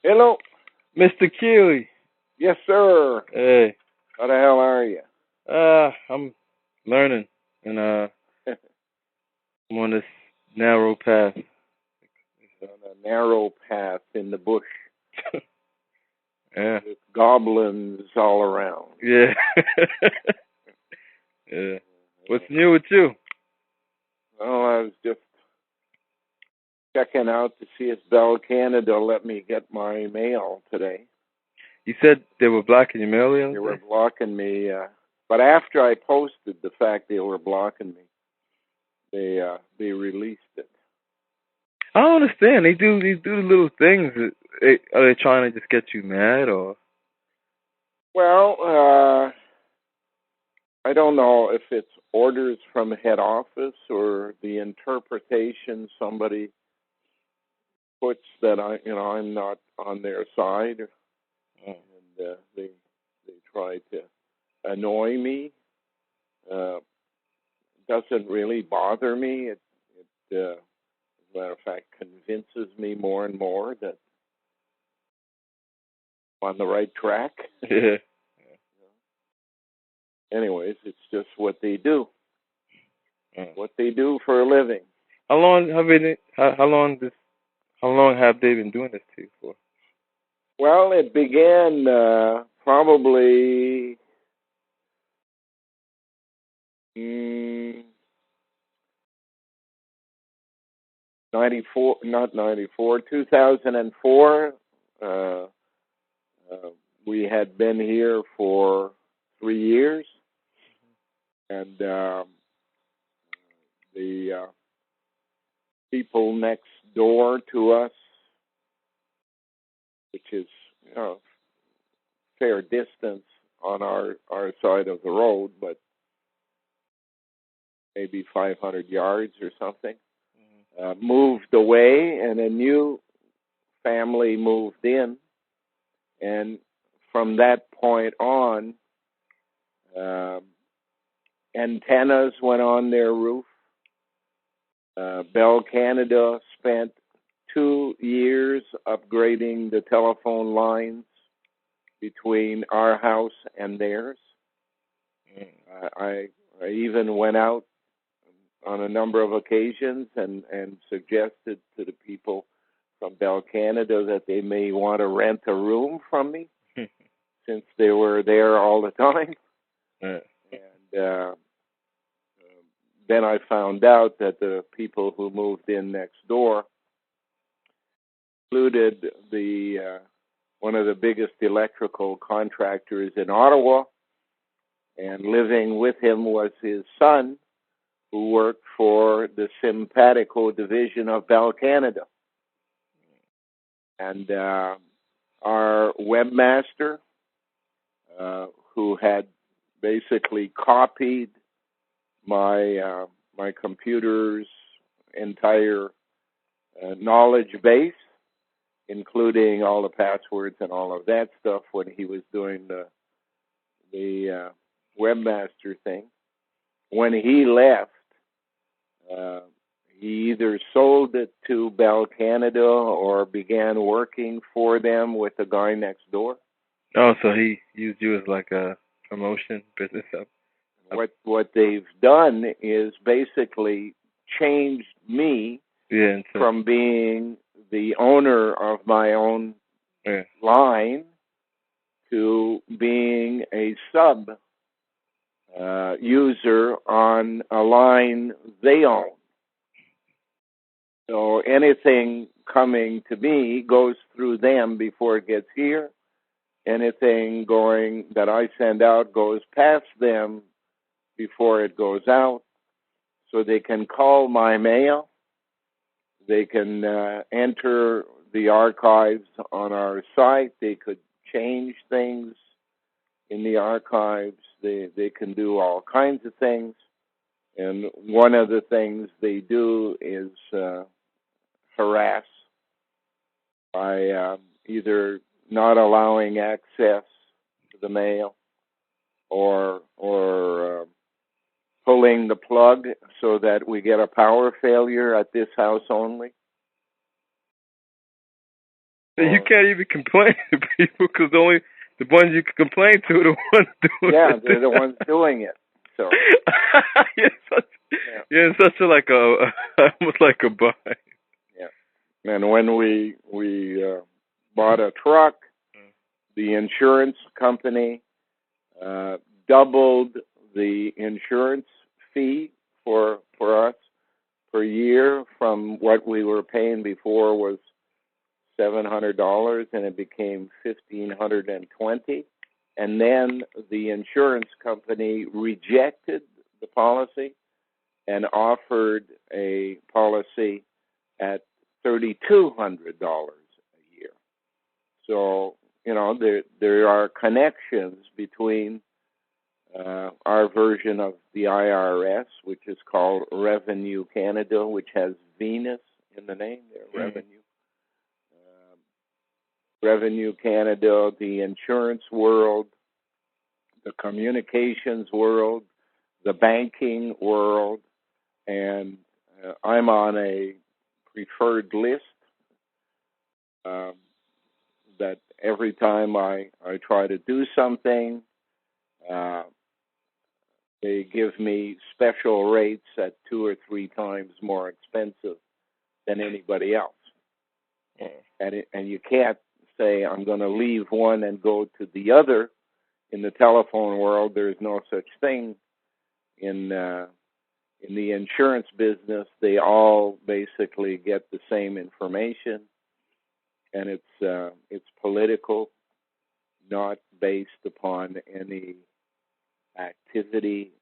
Hello. Mr. Kealey. Yes, sir. Hey. How the hell are you? I'm learning, and I'm on this narrow path. On a narrow path in the bush. Yeah. With goblins all around. Yeah. Yeah. What's new with you? Well, I was just checking out to see if Bell Canada let me get my mail today. You said they were blocking your mail the other They day? were blocking me, but after I posted the fact they were blocking me, they released it. I don't understand. They do the little things. Are they trying to just get you mad, or? Well, I don't know if it's orders from head office or the interpretation somebody puts that I'm not on their side, and they try to annoy me. Doesn't really bother me. It as a matter of fact convinces me more and more that I'm on the right track. Yeah. Anyways, it's just what they do. What they do for a living. How long have they been doing this to you for? Well, it began probably 2004. We had been here for 3 years, and the people next door to us, which is fair distance on our side of the road, but maybe 500 yards or something, moved away, and a new family moved in, and from that point on, antennas went on their roof. Bell Canada spent 2 years upgrading the telephone lines between our house and theirs. I even went out on a number of occasions and suggested to the people from Bell Canada that they may want to rent a room from me since they were there all the time. And then I found out that the people who moved in next door included the one of the biggest electrical contractors in Ottawa, and living with him was his son, who worked for the Simpatico division of Bell Canada. And our webmaster, who had basically copied my computer's entire knowledge base, including all the passwords and all of that stuff when he was doing the webmaster thing. When he left, he either sold it to Bell Canada or began working for them with the guy next door. Oh, so he used you as like a promotion business up. What they've done is basically changed me from being the owner of my own line to being a sub user on a line they own. So anything coming to me goes through them before it gets here. Anything going that I send out goes past them before it goes out. So they can call my mail. They can enter the archives on our site. They could change things in the archives. They can do all kinds of things. And one of the things they do is harass by either not allowing access to the mail or pulling the plug so that we get a power failure at this house only. You can't even complain to people because the ones you can complain to are the ones doing it. Yeah, they're the ones doing it. So you're in such a like almost like a bind. Yeah, and when we bought a truck, the insurance company doubled the insurance fee for us per year from what we were paying before was $700, and it became $1,520. And then the insurance company rejected the policy and offered a policy at $3,200 a year. So, there are connections between our version of the IRS, which is called Revenue Canada, which has Venus in the name, Revenue. Revenue Canada, the insurance world, the communications world, the banking world, and I'm on a preferred list that every time I try to do something, they give me special rates at 2 or 3 times more expensive than anybody else. And you can't say, I'm going to leave one and go to the other. In the telephone world, there's no such thing. In the insurance business, they all basically get the same information, and it's political, not based upon any activity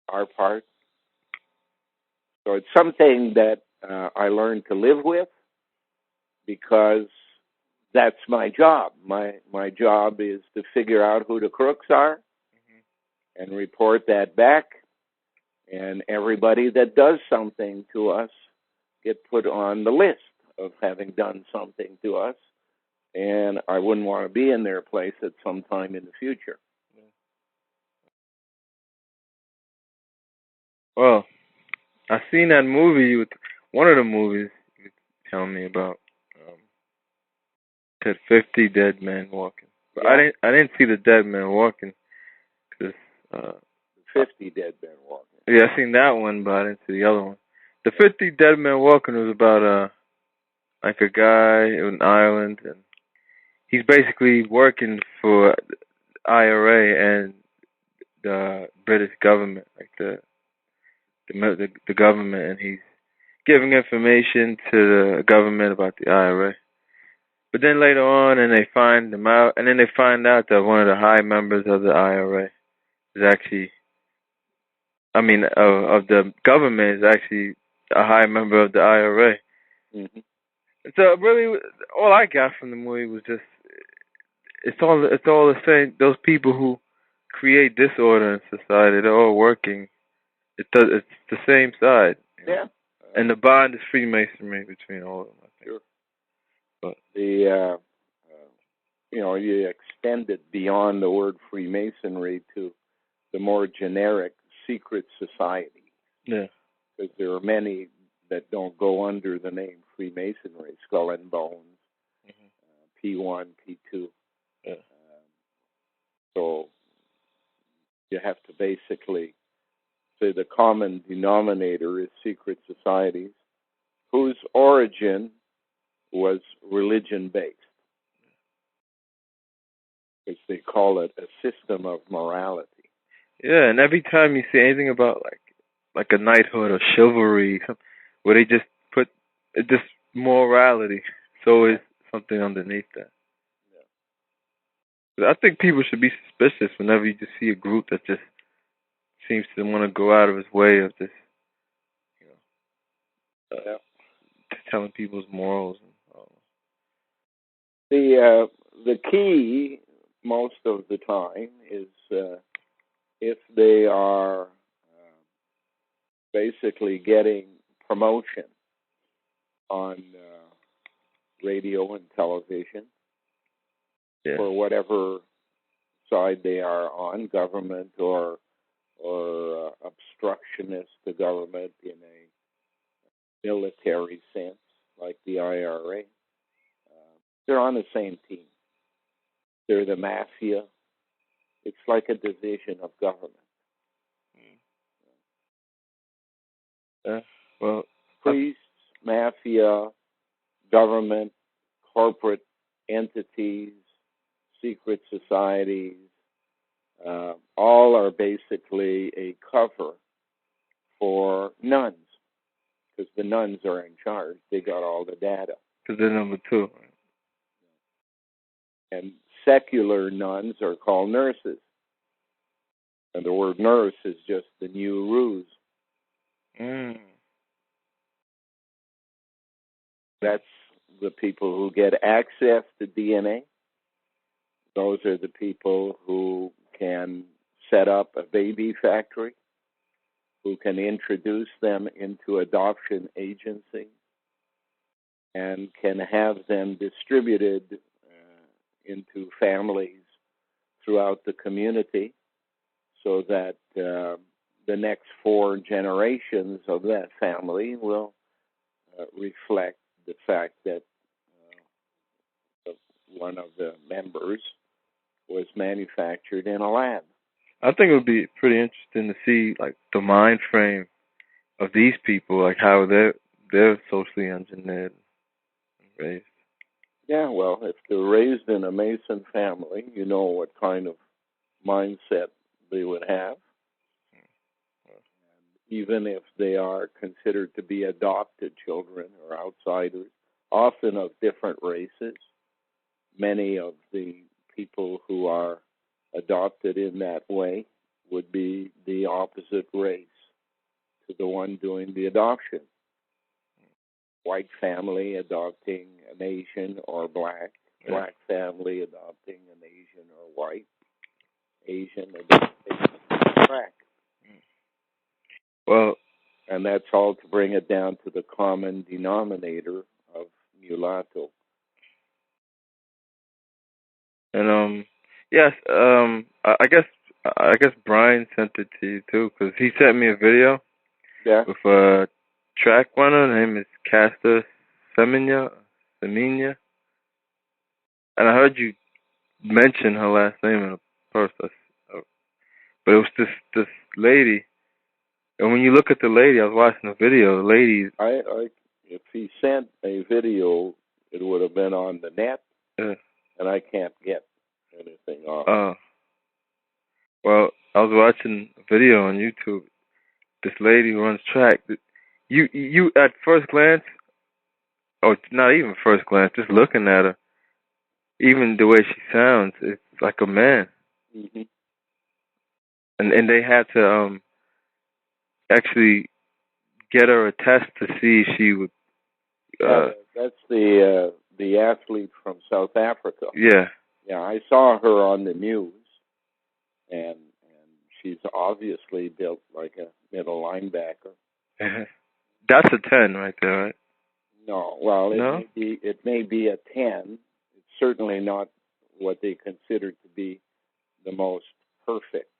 on our part. So it's something that I learned to live with because that's my job. My job is to figure out who the crooks are and report that back. And everybody that does something to us get put on the list of having done something to us. And I wouldn't want to be in their place at some time in the future. Well, I seen that movie with one of the movies you were telling me about. Said 50 dead men walking. But Yeah. I didn't see the dead men walking because 50 dead men walking. Yeah, I seen that one, but I didn't see the other one. The 50 dead men walking was about like a guy in Ireland, and he's basically working for IRA and the British government, like the government, and he's giving information to the government about the IRA. But then later on, and they find them out, and then they find out that one of the high members of the IRA is actually, of the government is actually a high member of the IRA. Mm-hmm. So really, all I got from the movie was just it's all the same. Those people who create disorder in society, they're all working. It's the same side. Yeah. And the bond is Freemasonry between all of them, I think. Sure. But you extend it beyond the word Freemasonry to the more generic secret society. Yeah. Because there are many that don't go under the name Freemasonry, Skull and Bones, P1, P2. Yeah. So you have to basically say the common denominator is secret societies whose origin was religion-based. Because they call it a system of morality. Yeah, and every time you see anything about like a knighthood or chivalry, where they just put just morality, so is something underneath that. Yeah. I think people should be suspicious whenever you just see a group that just seems to want to go out of its way of just, telling people's morals. The key most of the time is if they are basically getting promotion on radio and television for whatever side they are on, government or obstructionist to government in a military sense, like the IRA. They're on the same team. They're the mafia. It's like a division of government. Well, priests, mafia, government, corporate entities, secret societies, all are basically a cover for nuns, because the nuns are in charge. They got all the data. Because they're number two. And secular nuns are called nurses. And the word nurse is just the new ruse. That's the people who get access to DNA. Those are the people who can set up a baby factory, who can introduce them into adoption agencies, and can have them distributed into families throughout the community, so that the next 4 generations of that family will reflect the fact that one of the members was manufactured in a lab. I think it would be pretty interesting to see, like, the mind frame of these people, like how they're socially engineered and raised. Yeah, well, if they're raised in a Mason family, you know what kind of mindset they would have. Even if they are considered to be adopted children or outsiders, often of different races, many of the people who are adopted in that way would be the opposite race to the one doing the adoption. White family adopting an Asian or black, black family adopting an Asian or white, Asian adopting black. Well, and that's all to bring it down to the common denominator of mulatto. And yes, I guess Brian sent it to you too, because he sent me a video. Yeah. With a track runner. Her name is Casta Semenya, and I heard you mention her last name in a post, but it was this lady. And when you look at the lady, I was watching the video. The lady, if he sent a video, it would have been on the net, and I can't get anything off. Well, I was watching a video on YouTube. This lady who runs track. You at first glance, or not even first glance, just looking at her, even the way she sounds, it's like a man. Mm-hmm. And they had to actually get her a test to see if she would. That's the athlete from South Africa. Yeah. Yeah, I saw her on the news, and she's obviously built like a middle linebacker. That's a 10 right there, right? No, well, No? It may be a 10. It's certainly not what they consider to be the most perfect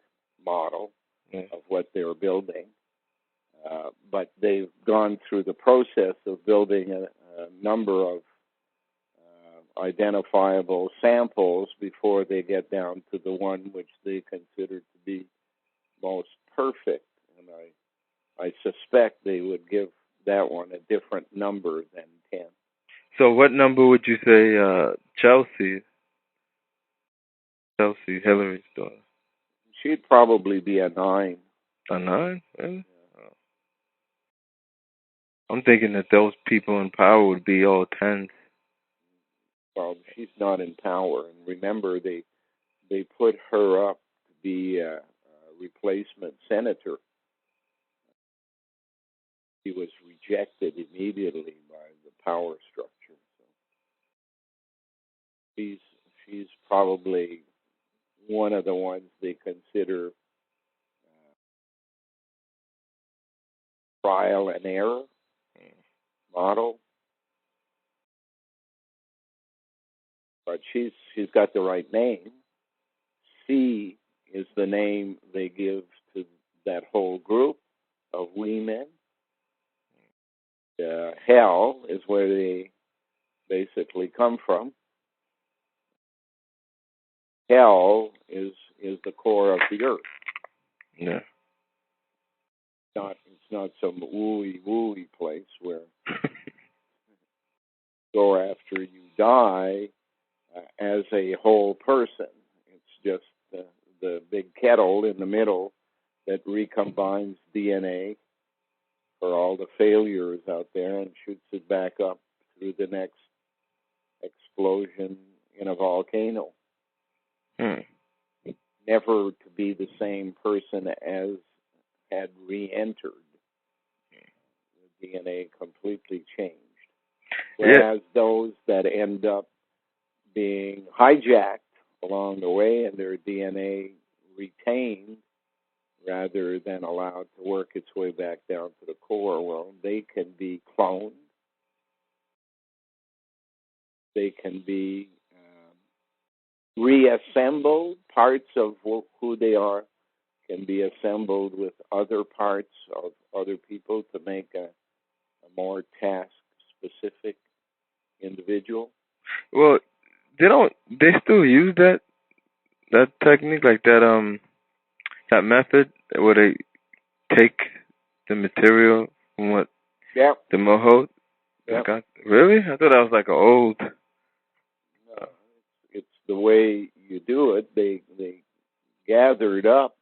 model of what they're building. But they've gone through the process of building a number of identifiable samples before they get down to the one which they consider to be most perfect. And I suspect they would give that one a different number than 10. So what number would you say Chelsea, Hillary's daughter? She'd probably be a 9. A 9? Really? Yeah. Oh. I'm thinking that those people in power would be all 10s. Well, she's not in power. And remember, they put her up to be a replacement senator. She was rejected immediately by the power structure. So she's probably one of the ones they consider trial and error model. But she's got the right name. C is the name they give to that whole group of women. Hell is where they basically come from. hell is the core of the earth. Yeah. It's not some wooey place where go after you die as a whole person. It's just the big kettle in the middle that recombines DNA for all the failures out there and shoots it back up through the next explosion in a volcano. Never to be the same person as had re-entered. The DNA completely changed. Whereas those that end up being hijacked along the way and their DNA retained rather than allowed to work its way back down to the core, well, they can be cloned. They can be reassembled. Parts of who they are can be assembled with other parts of other people to make a more task-specific individual. Well, they still use that technique, like that method where they take the material from what the Moho got. Really? I thought that was like an old. No, it's the way you do it. They gathered up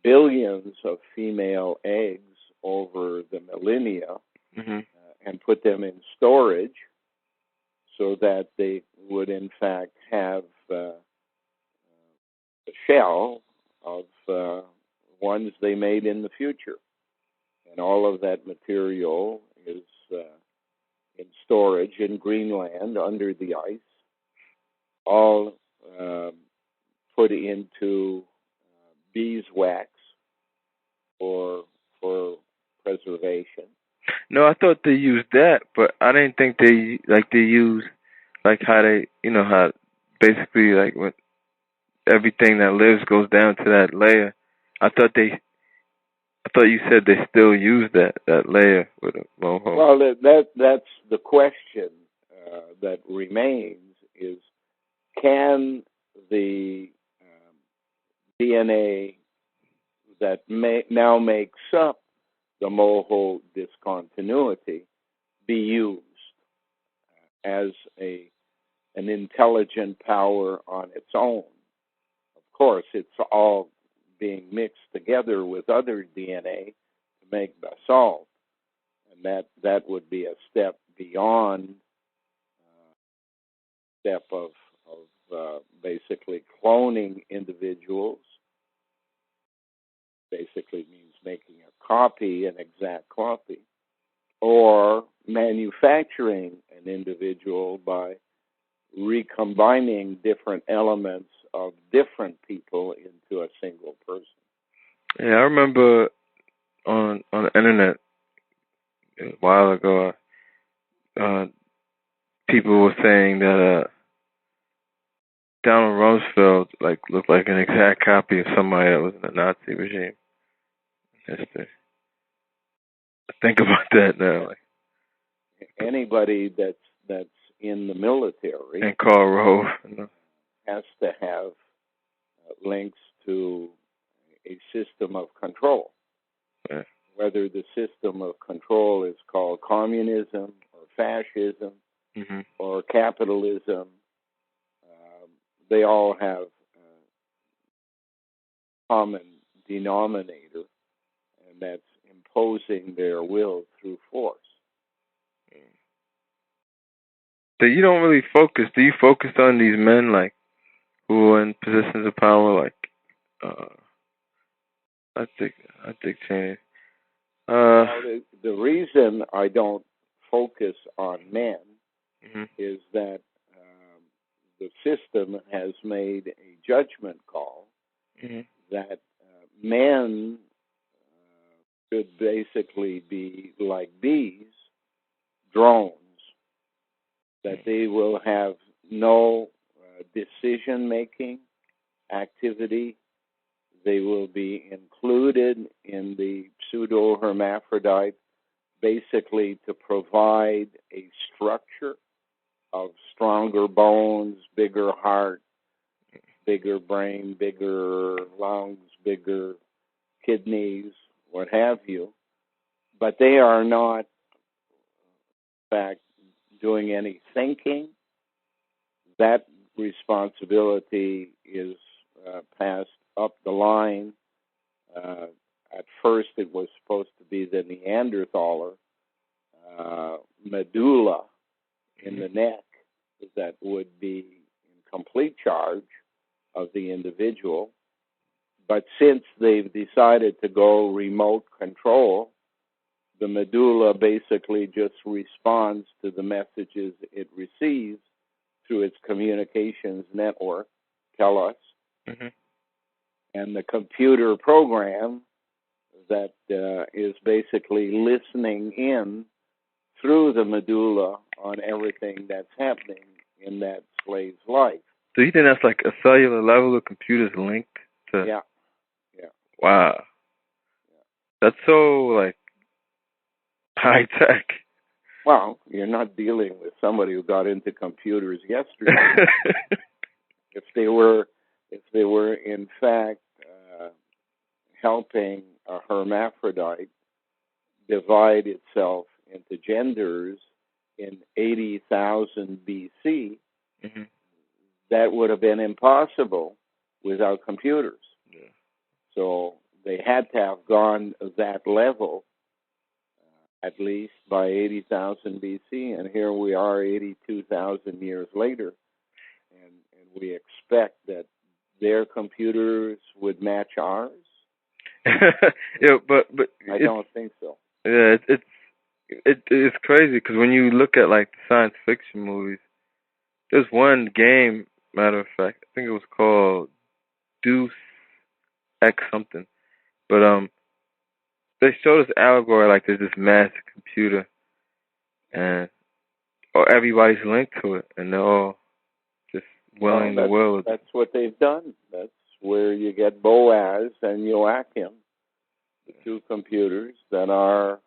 billions of female eggs over the millennia and put them in storage so that they would in fact have the shell of ones they made in the future. And all of that material is in storage in Greenland under the ice, all put into beeswax for preservation. No, I thought they used that, but I didn't think they use like how they, how basically like when everything that lives goes down to that layer. I thought you said they still use that layer with a Moho. Well, that's the question that remains: is can the DNA that now makes up the Moho discontinuity be used as an intelligent power on its own? Of course, it's all being mixed together with other DNA to make basalt, and that would be a step beyond step of basically cloning individuals. Basically means making a copy, an exact copy, or manufacturing an individual by recombining different elements of different people into a single person. Yeah, I remember on the internet a while ago, people were saying that Donald Rumsfeld looked like an exact copy of somebody that was in the Nazi regime. History. Think about that now. Anybody that's in the military and Karl Rove has to have links to a system of control. Yeah. Whether the system of control is called communism or fascism or capitalism, they all have a common denominator, and that's imposing their will through force. So you don't really focus. Do you focus on these men who are in positions of power, I think Cheney. Well, the reason I don't focus on men is that the system has made a judgment call that men should basically be like bees, drones, that they will have no decision-making activity. They will be included in the pseudo-hermaphrodite basically to provide a structure of stronger bones, bigger heart, bigger brain, bigger lungs, bigger kidneys, what have you. But they are not, in fact, doing any thinking. That responsibility is passed up the line. At first, it was supposed to be the Neanderthaler medulla in the neck that would be in complete charge of the individual. But since they've decided to go remote control, the medulla basically just responds to the messages it receives through its communications network, TELUS, and the computer program that is basically listening in through the medulla on everything that's happening in that slave's life. So you think that's like a cellular level of computers linked to? Yeah. Wow. Yeah. That's so like high tech. Well, you're not dealing with somebody who got into computers yesterday. If they were in fact helping a hermaphrodite divide itself into genders in 80,000 BC, that would have been impossible without computers. Yeah. So they had to have gone that level at least by 80,000 BC, and here we are 82,000 years later, and we expect that their computers would match ours. Yeah, but I don't think so. Yeah, it's crazy because when you look at like the science fiction movies, there's one game. Matter of fact, I think it was called Deus Ex something, but they showed this allegory like there's this massive computer, and everybody's linked to it, and they're all just willing the will. That's what they've done. That's where you get Boaz and Joachim, the two computers that are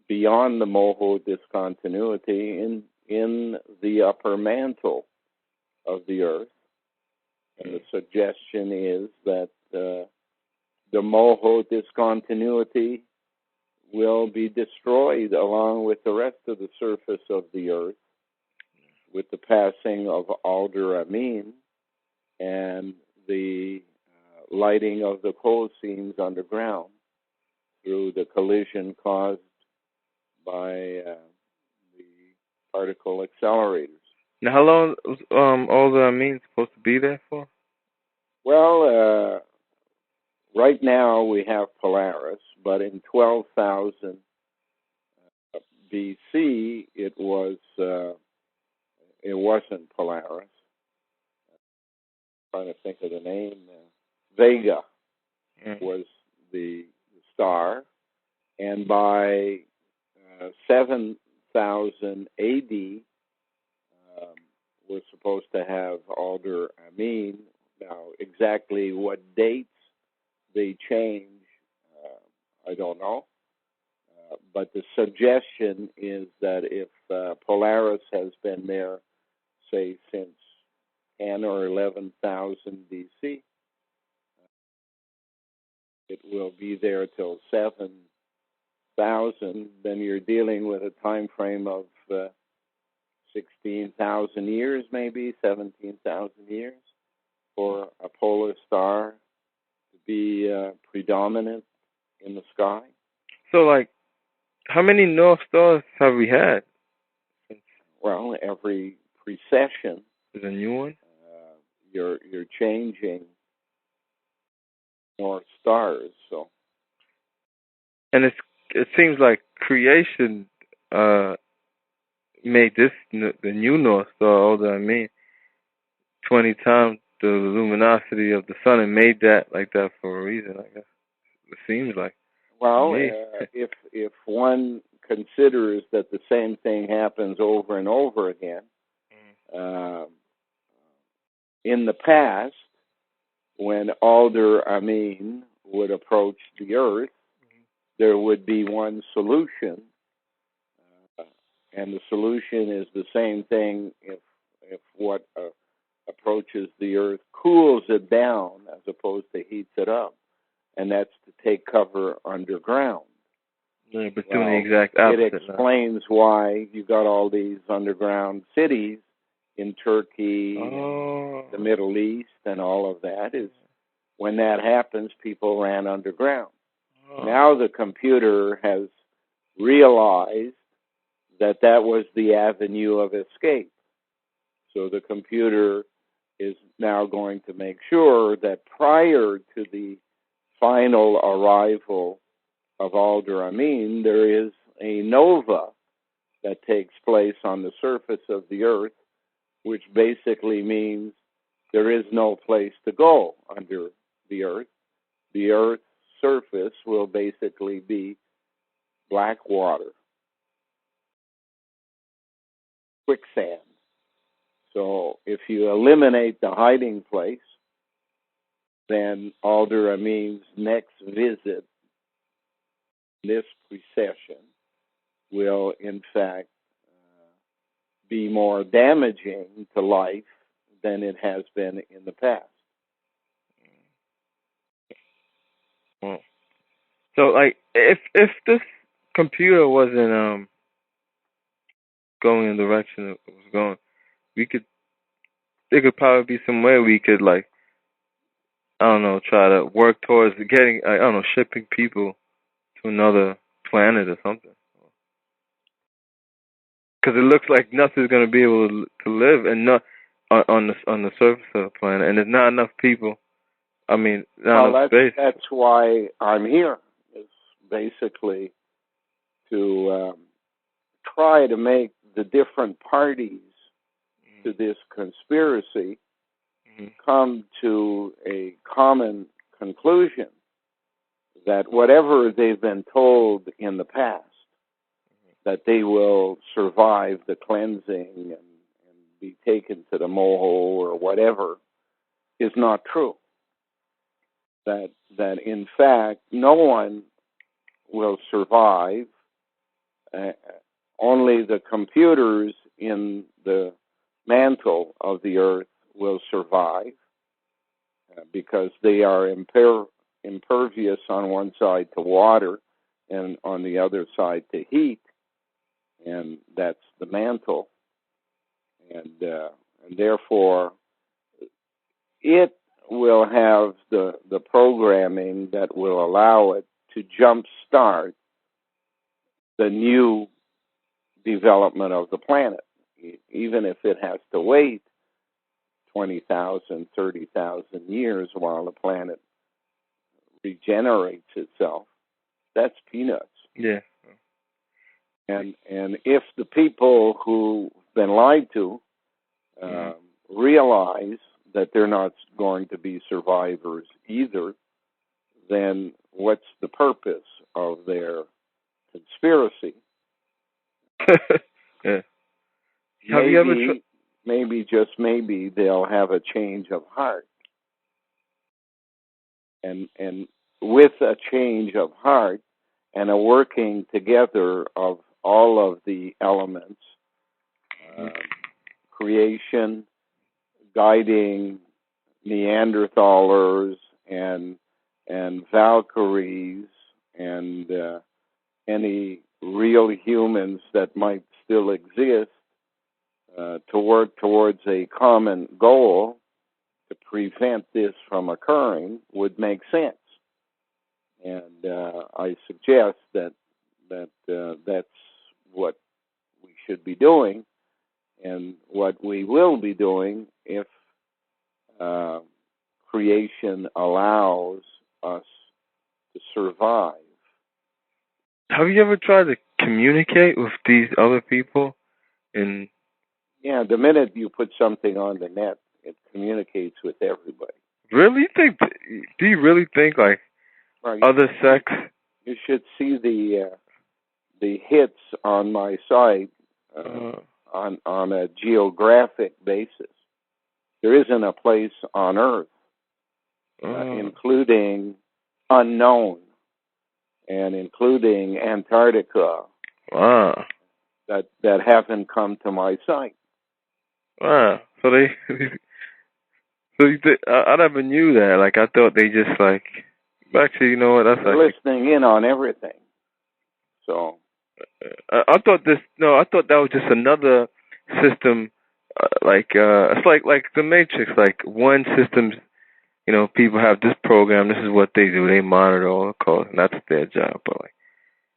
beyond the moho discontinuity in the upper mantle of the earth. And the suggestion is that the moho discontinuity will be destroyed along with the rest of the surface of the earth with the passing of Alder Amin and the lighting of the coal seams underground through the collision caused by the particle accelerators. Now, how long was Alder Amin supposed to be there for? Well, right now we have Polaris, but in 12,000 BC it wasn't Polaris. I'm trying to think of the name. Vega was the star, and by 7,000 AD we're supposed to have Alder Amin. Now, exactly what dates they change, I don't know. But the suggestion is that if Polaris has been there, say, since 10 or 11,000 BC, it will be there till 7,000. Then you're dealing with a time frame of 16,000 years, maybe 17,000 years, for a polar star to be predominant in the sky. So, like, how many North Stars have we had? Well, every precession is a new one. You're changing North Stars. So, and it seems like creation made this the new North Star. Although 20 times the luminosity of the sun, and made that like that for a reason. I guess it seems like. Well, if one considers that the same thing happens over and over again, in the past, when Alder Amin would approach the Earth, there would be one solution, and the solution is the same thing if what approaches the Earth cools it down as opposed to heats it up, and that's to take cover underground. Yeah, but doing the exact opposite. It explains why you got all these underground cities in Turkey, the Middle East, and all of that. Is when that happens, people ran underground. Now the computer has realized that was the avenue of escape. So the computer is now going to make sure that prior to the final arrival of Alder Amin, there is a nova that takes place on the surface of the Earth, which basically means there is no place to go under the Earth. The Earth's surface will basically be black water, quicksand. So if you eliminate the hiding place, then Alder Amin's next visit, this precession, will in fact be more damaging to life than it has been in the past. So, like, if this computer wasn't going in the direction it was going, there could probably be some way we could, like, I don't know, try to work towards getting, I don't know, shipping people to another planet or something. Because it looks like nothing's going to be able to live and not on the surface of the planet, and there's not enough people. I mean, not enough space. That's why I'm here. Is basically to try to make the different parties to this conspiracy come to a common conclusion that whatever they've been told in the past, that they will survive the cleansing and be taken to the moho or whatever, is not true. That in fact no one will survive. Only the computers in the mantle of the Earth will survive because they are impervious on one side to water and on the other side to heat, and that's the mantle. And therefore, it will have the programming that will allow it to jumpstart the new development of the planet, even if it has to wait 20,000, 30,000 years while the planet regenerates itself. That's peanuts. Yeah. And if the people who've been lied to realize that they're not going to be survivors either, then what's the purpose of their conspiracy? Yeah. Maybe, just maybe, they'll have a change of heart. And with a change of heart and a working together of all of the elements, creation, guiding Neanderthalers and Valkyries and any real humans that might still exist, to work towards a common goal to prevent this from occurring would make sense. And I suggest that that's what we should be doing and what we will be doing if creation allows us to survive. Have you ever tried to communicate with these other people? Yeah, the minute you put something on the net, it communicates with everybody. Really? Do you really think, like, other sects? You should see the hits on my site on a geographic basis. There isn't a place on Earth, including unknown and including Antarctica, that haven't come to my site. Wow. So So I never knew that. Like, I thought they just like. Actually, you know what? That's They're listening in on everything. So I thought this. No, I thought that was just another system. It's like the Matrix. Like one system. You know, people have this program. This is what they do. They monitor all the calls, and that's their job. But like,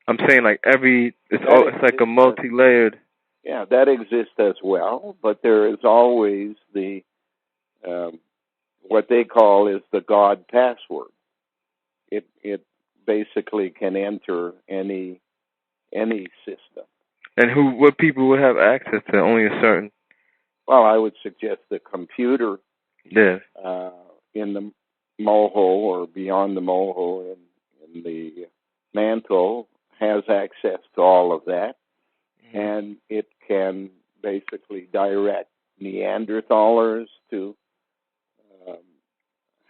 I'm saying, like it's like a multi-layered. Yeah, that exists as well. But there is always the what they call is the God password. It basically can enter any system. And what people would have access to? Only a certain. Well, I would suggest the computer. Yeah. In the mohole or beyond the mohole in the mantle has access to all of that, and it can basically direct Neanderthalers to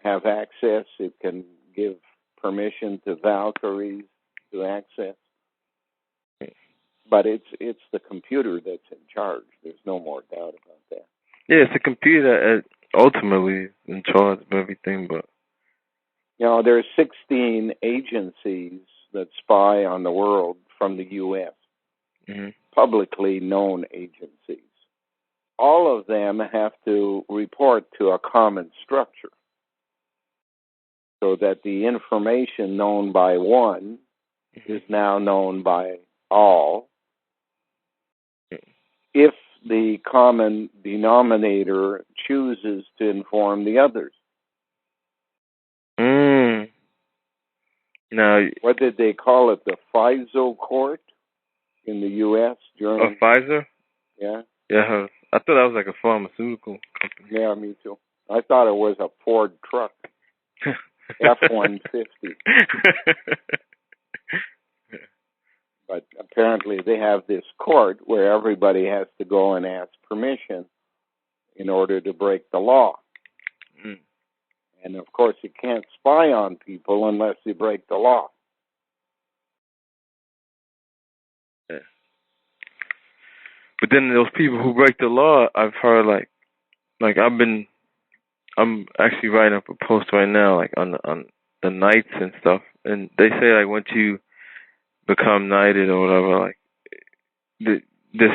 have access. It can give permission to Valkyries to access. But it's the computer that's in charge. There's no more doubt about that. Yeah, it's the computer that ultimately in charge of everything. But you know, there are 16 agencies that spy on the world from the U.S. Publicly known agencies. All of them have to report to a common structure, so that the information known by one is now known by all. If the common denominator chooses to inform the others. Now, what did they call it? The FISO court in the U.S. during Pfizer? Yeah. Yeah, I thought that was like a pharmaceutical company. Yeah, me too. I thought it was a Ford truck, F-150. But apparently they have this court where everybody has to go and ask permission in order to break the law. And of course you can't spy on people unless you break the law. Yeah. But then those people who break the law, I've heard I'm actually writing up a post right now, like on the knights and stuff, and they say like once you become knighted or whatever, like there's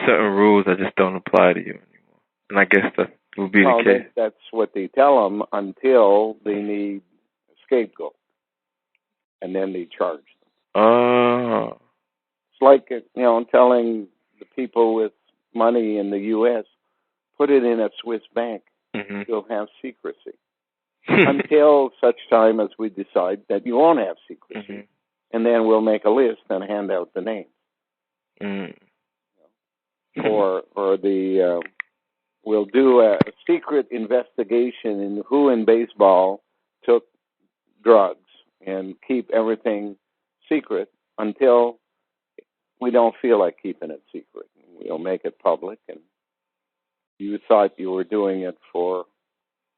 certain rules that just don't apply to you anymore. And I guess that would be the case. That's what they tell them until they need a scapegoat, and then they charge them. Oh. It's like, telling the people with money in the U.S., put it in a Swiss bank. You'll have secrecy. Until such time as we decide that you won't have secrecy. And then we'll make a list and hand out the names. Or we'll do a secret investigation in who in baseball took drugs and keep everything secret until we don't feel like keeping it secret. We'll make it public, and you thought you were doing it for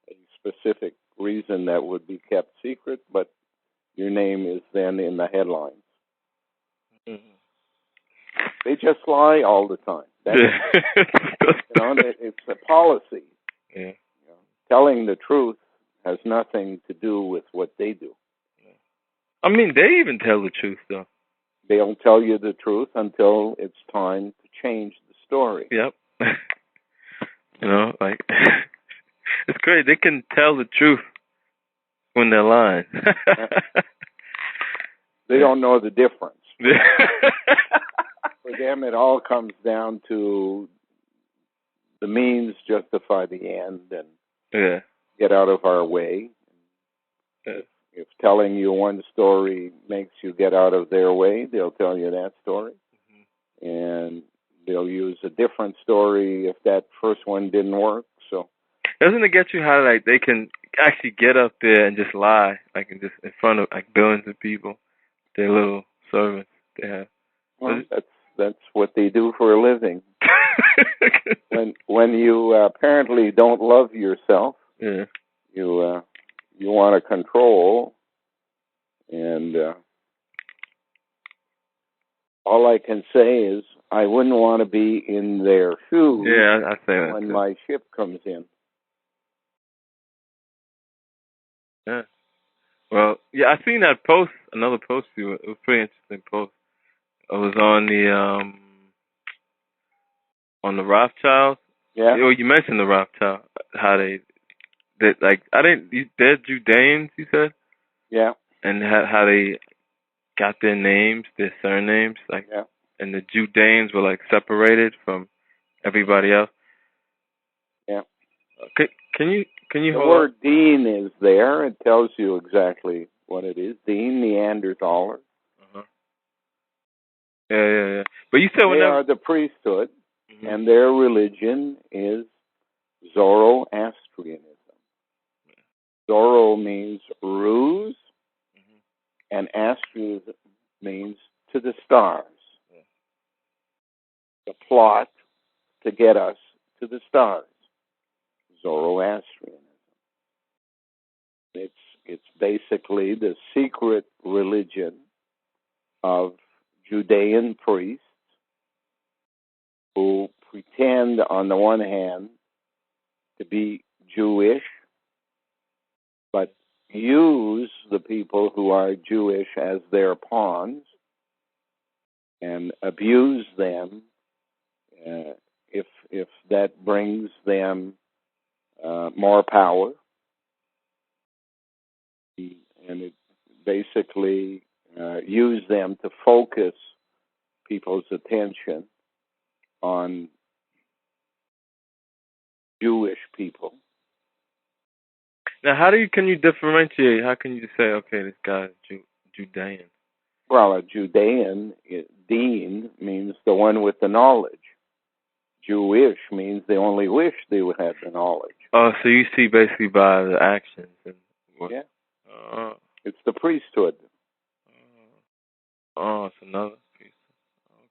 a specific reason that would be kept secret, but your name is then in the headlines. They just lie all the time. It's a policy. Yeah. Telling the truth has nothing to do with what they do. I mean, they even tell the truth, though. They'll tell you the truth until it's time to change the story. Yep. Like, it's great. They can tell the truth when they're lying. They don't know the difference. For them, it all comes down to the means justify the end, and get out of our way. If telling you one story makes you get out of their way, they'll tell you that story. And they'll use a different story if that first one didn't work. So, doesn't it get you how like they can actually get up there and just lie, like in front of like billions of people, their little servants they have? Well, that's what they do for a living. When you apparently don't love yourself, you want to control, and all I can say is I wouldn't want to be in their shoes I say that when too. my ship comes in. Yeah. Well, yeah, I seen that post. Another post you. It was a pretty interesting post. It was on the Rothschilds. Yeah, You mentioned the Rothschild. How they like. I didn't. They're Judeans. You said. yeah, And how they got their names, their surnames, like, yeah. and the Judeans were like separated from everybody else. Yeah. Can you The hold up? word Dean is there. It tells you exactly what it is. Dean, Neanderthaler. Uh-huh. Yeah. But you said They whenever. are the priesthood, Mm-hmm. and their religion is Zoroastrianism. Zoro means ruse, and Astro means to the stars. The plot to get us to the stars. Zoroastrianism. It's basically the secret religion of Judean priests who pretend, on the one hand, to be Jewish, but use the people who are Jewish as their pawns and abuse them if that brings them more power. And it basically use them to focus people's attention on Jewish people. Now, can you differentiate? How can you say, okay, this guy's Judean? Well, a Judean, Dean, means the one with the knowledge. Jewish means they only wish they would have the knowledge. Oh, so you see basically by the actions and what? Yeah. Oh. It's the priesthood. Oh, it's another piece.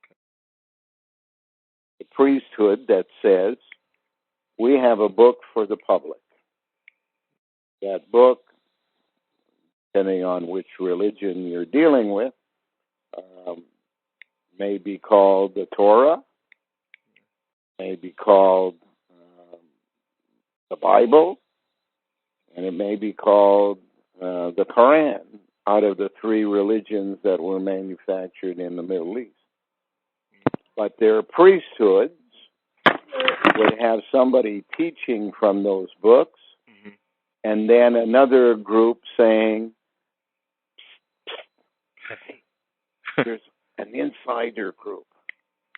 Okay. The priesthood that says, we have a book for the public. That book, depending on which religion you're dealing with, may be called the Torah, may be called the Bible, and it may be called the Quran, out of the three religions that were manufactured in the Middle East. But their priesthoods would have somebody teaching from those books, and then another group saying, there's an insider group.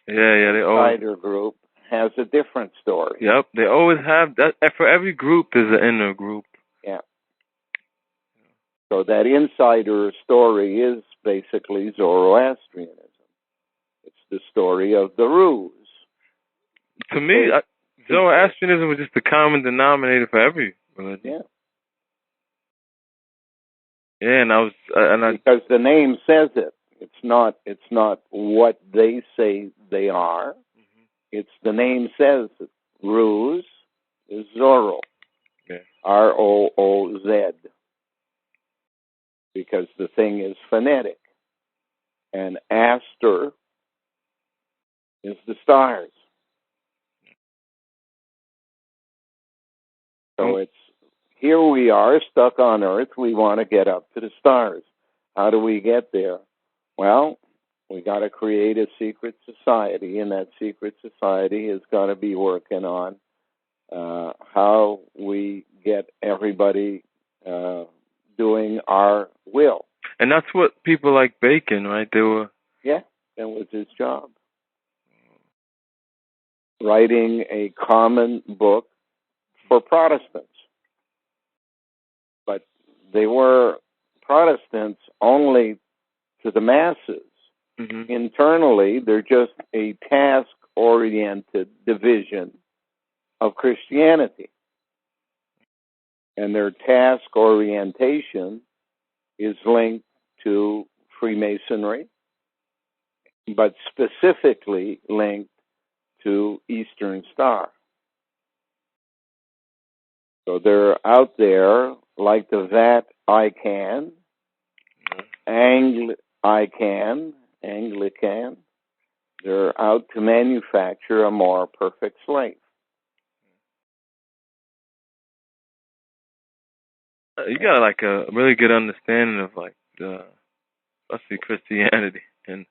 Yeah. The insider group has a different story. Yep, they always have that. For every group, there's an inner group. Yeah. So that insider story is basically Zoroastrianism. It's the story of the ruse. To me, Zoroastrianism was just the common denominator for every religion. Yeah. Yeah, because the name says it. It's not what they say they are. Mm-hmm. It's the name says it. Ruse is Zorro. Yeah. Rooz. Because the thing is phonetic. And Aster is the stars. So it's, here we are stuck on Earth. We want to get up to the stars. How do we get there? Well, we got to create a secret society, and that secret society is going to be working on how we get everybody doing our will. And that's what people like Bacon, right? Yeah, that was his job. Writing a common book for Protestants. But they were Protestants only to the masses. Mm-hmm. Internally, they're just a task-oriented division of Christianity. And their task orientation is linked to Freemasonry, but specifically linked to Eastern Star. So they're out there like the Vat Ican, Anglican. They're out to manufacture a more perfect slave. You got like a really good understanding of like let's see, Christianity, and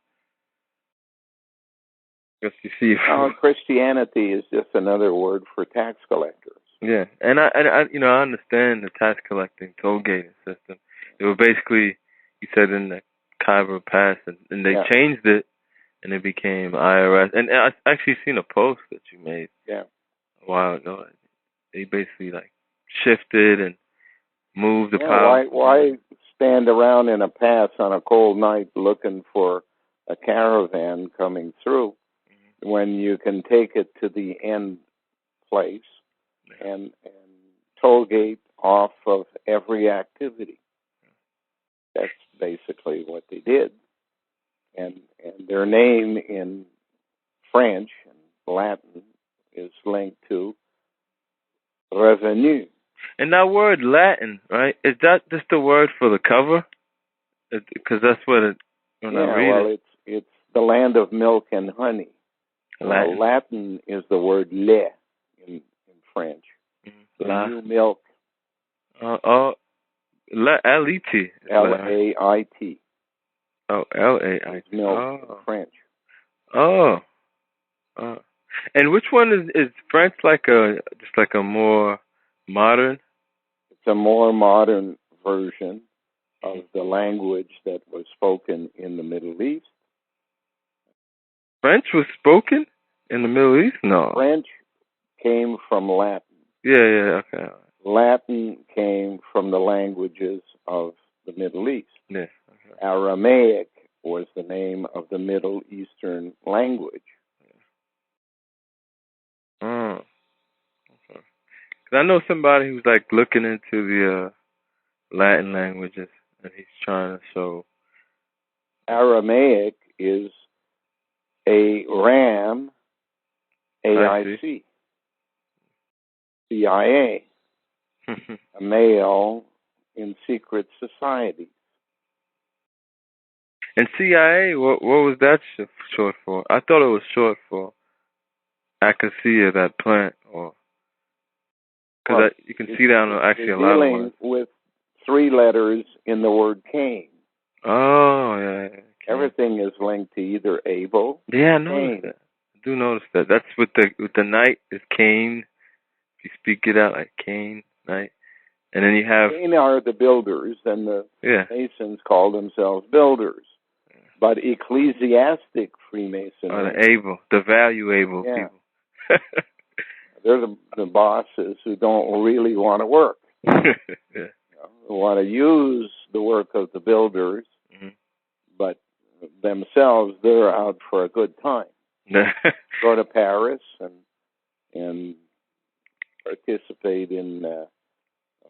I guess you see. Christianity is just another word for tax collectors. Yeah, and I I understand the tax collecting toll gating system. It was basically, you said, in the Khyber Pass, and they changed it, and it became IRS. And I actually seen a post that you made a while ago. They basically like shifted and moved the power. Why stand around in a pass on a cold night looking for a caravan coming through when you can take it to the end place and toll gate off of every activity? That's basically what they did. And their name in French and Latin is linked to revenu. And that word Latin, right? Is that just the word for the cover? Because that's what it. When I read it. It's the land of milk and honey. Latin is the word lait in French. New milk. L-E-T. L-A-I-T. Oh, L-A-I-T. Milk in French. Oh. And which one is French just like a more modern? It's a more modern version of the language that was spoken in the Middle East. French was spoken in the Middle East? No. French came from Latin. Yeah, okay. Latin came from the languages of the Middle East. Yes. Okay. Aramaic was the name of the Middle Eastern language. Oh. Okay. 'Cause I know somebody who's like looking into the Latin languages, and he's trying to show. Aramaic is a ram, AIC, CIA, a male in secret society. And CIA, what was that short for? I thought it was short for acacia, that plant, or because you can see that on actually a lot of dealing with 3 letters in the word Cain. Oh, yeah. Okay. Everything is linked to either Abel. Yeah, I noticed that. I do notice that. That's with the night is Cain. If you speak it out like Cain, night. And then you have... Cain are the builders, and the Masons call themselves builders. Yeah. But ecclesiastic Freemasonry... the value able people. They're the bosses who don't really want to work. Who want to use the work of the builders, but themselves, they're out for a good time. Go to Paris and participate in a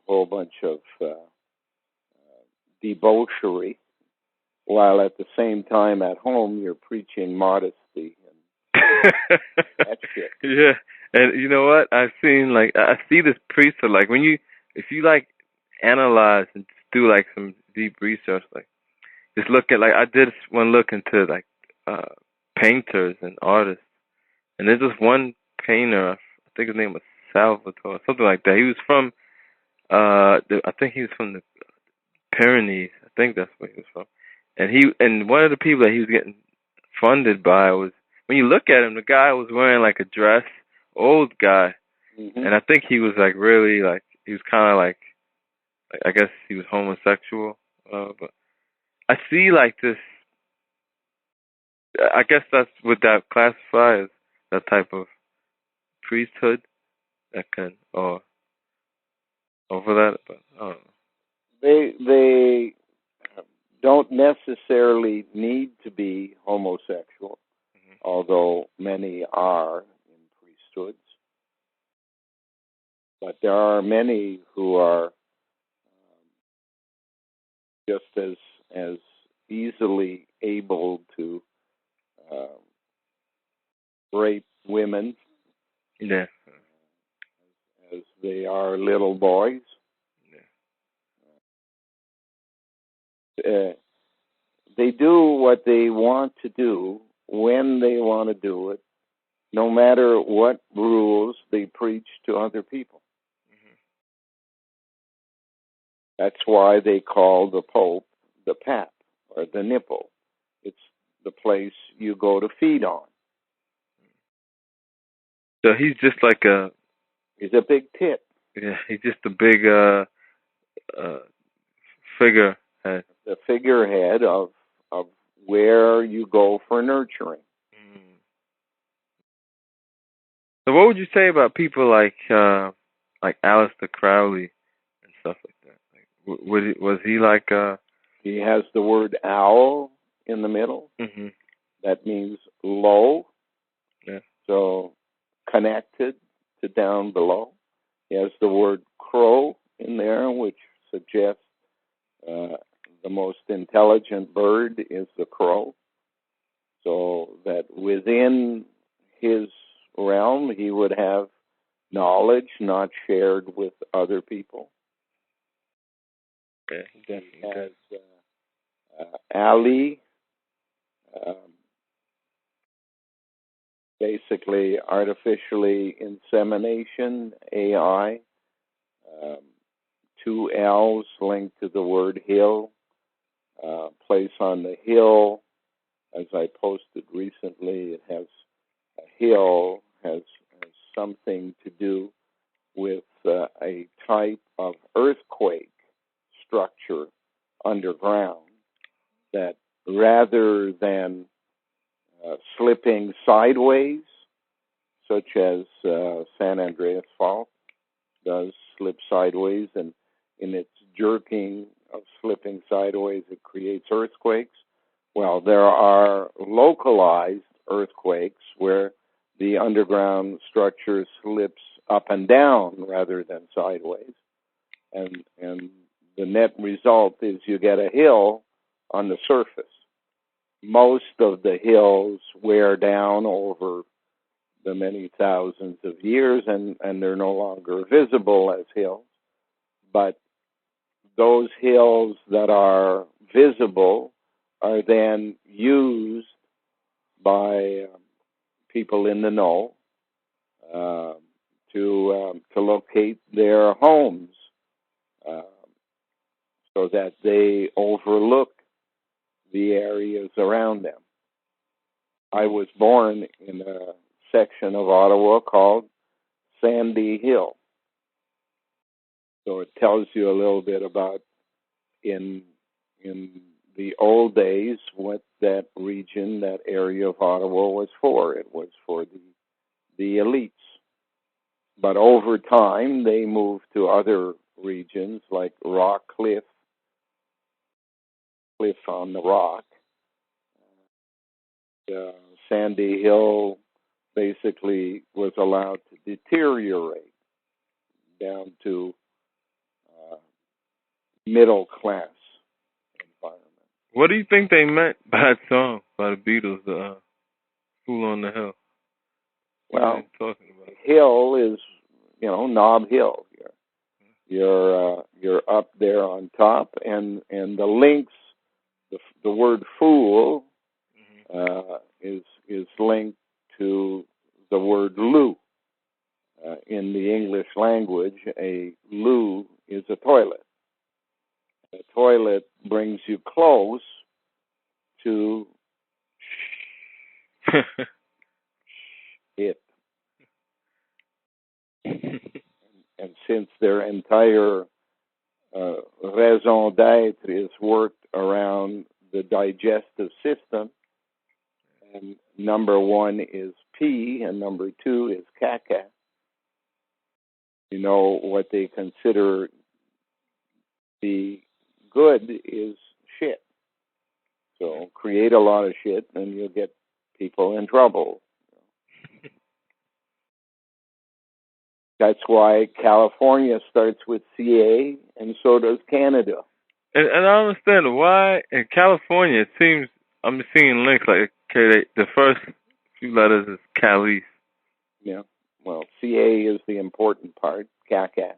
whole bunch of debauchery, while at the same time at home you're preaching modesty and that shit. Yeah, and you know what? I see this priesthood, like if you like analyze and do like some deep research, like just look at, like I did one look into like painters and artists, and there's this one painter, I think his name was Salvatore, something like that. He was from I think he was from the Pyrenees. I think that's where he was from. And one of the people that he was getting funded by was, when you look at him, the guy was wearing like a dress, old guy, and I think he was like really like, he was kind of like, I guess he was homosexual, but I see like this. I guess that's what that classify as, that type of priesthood that can, or over that, but I don't know. They don't necessarily need to be homosexual, although many are in priesthoods. But there are many who are just as easily able to rape women as they are little boys. They do what they want to do when they want to do it, no matter what rules they preach to other people. That's why they call the Pope the Pap, or the nipple. It's the place you go to feed on. So he's just like He's a big tit. yeah, he's just a big figurehead. The figurehead of where you go for nurturing. So what would you say about people like Aleister Crowley and stuff like that? Like, was he like He has the word owl in the middle. Mm-hmm. That means low. Yeah. So connected to down below. He has the word crow in there, which suggests the most intelligent bird is the crow. So that within his realm, he would have knowledge not shared with other people. Yeah, he definitely has Ali, basically artificially insemination, AI, two L's linked to the word hill, place on the hill. As I posted recently, it has a hill, has something to do with a type of earthquake structure underground that rather than slipping sideways, such as San Andreas Fault does slip sideways, and in its jerking of slipping sideways, it creates earthquakes. Well, there are localized earthquakes where the underground structure slips up and down rather than sideways. And the net result is you get a hill on the surface. Most of the hills wear down over the many thousands of years, and they're no longer visible as hills. But those hills that are visible are then used by people in the know to locate their homes, so that they overlook the areas around them. I was born in a section of Ottawa called Sandy Hill. So it tells you a little bit about in the old days what that region, that area of Ottawa was for. It was for the elites. But over time, they moved to other regions like Rock Cliff on the Rock. Sandy Hill basically was allowed to deteriorate down to middle class environment. What do you think they meant by that song by the Beatles, Fool on the Hill? Well, talking about? Hill is, Nob Hill. You're up there on top, and the links, the word fool is linked to the word loo. In the English language, a loo is a toilet. A toilet brings you close to it. And since their entire raison d'etre is worked around the digestive system, and number one is pee and number two is caca, what they consider the good is shit. So create a lot of shit and you'll get people in trouble. That's why California starts with CA and so does Canada. And I understand why in California it seems I'm seeing links like the first few letters is Cali. Yeah. Well, CA is the important part. CACA.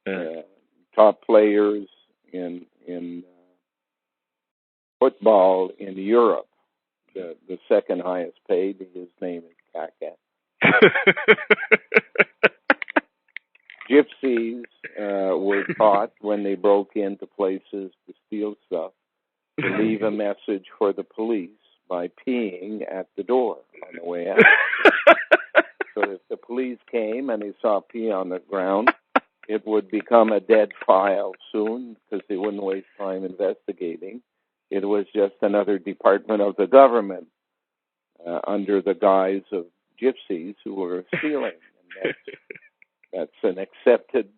Yeah. Top players in football in Europe. The second highest paid. His name is CACA. gypsies were taught when they broke into places to steal stuff to leave a message for the police by peeing at the door on the way out. So if the police came and they saw pee on the ground, it would become a dead file soon because they wouldn't waste time investigating. It was just another department of the government under the guise of gypsies who were stealing. And that's an accepted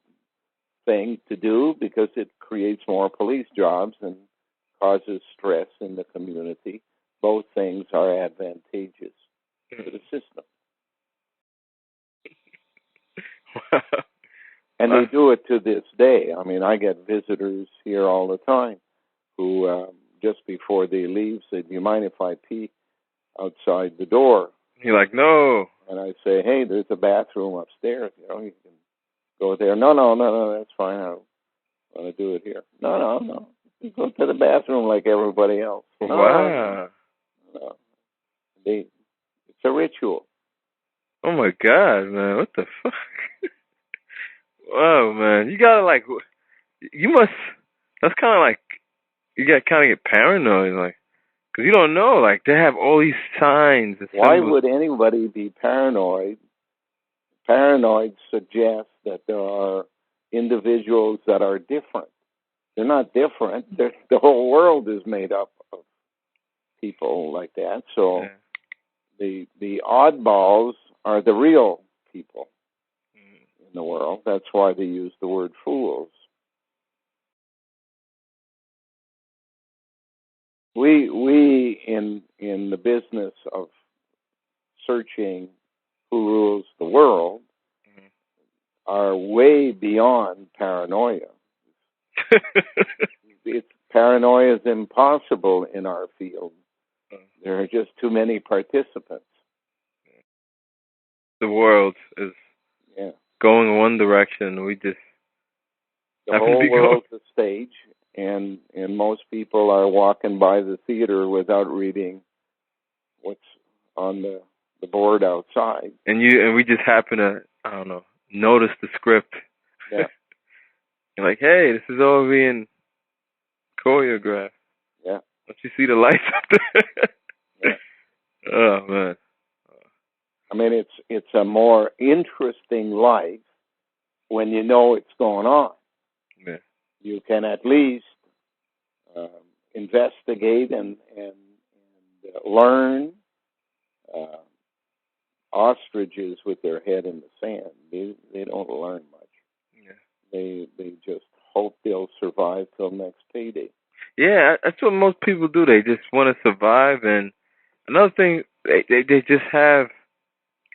thing to do because it creates more police jobs and causes stress in the community. Both things are advantageous to the system. And they do it to this day. I mean, I get visitors here all the time who, just before they leave, say, "Do you mind if I pee outside the door?" You're like, "No." And I say, "Hey, there's a bathroom upstairs. You know, you can go there." No, that's fine. I want to do it here. No. You go to the bathroom like everybody else. Wow. No. It's a ritual. Oh my God, man! What the fuck? Whoa, man! You gotta you must. That's kind of like you got kind of get paranoid, like, because you don't know, like they have all these signs. Why would anybody be paranoid? Paranoid suggests that there are individuals that are different. They're not different. The whole world is made up of people like that. So the oddballs are the real people in the world. That's why they use the word fools. We in the business of searching who rules the world are way beyond paranoia. Paranoia is impossible in our field. There are just too many participants. The world is going in one direction. We just the whole world's a stage, and most people are walking by the theater without reading what's on the board outside. And we just happen to, I don't know, notice the script. Yeah. You're like, hey, this is all being choreographed. Yeah. Don't you see the lights up there? Yeah. Oh man. I mean, it's a more interesting life when you know what's going on. Yeah. You can at least investigate and learn. Ostriches with their head in the sand, they don't learn much. Yeah. They just hope they'll survive till next payday. Yeah, that's what most people do. They just want to survive. And another thing, they just have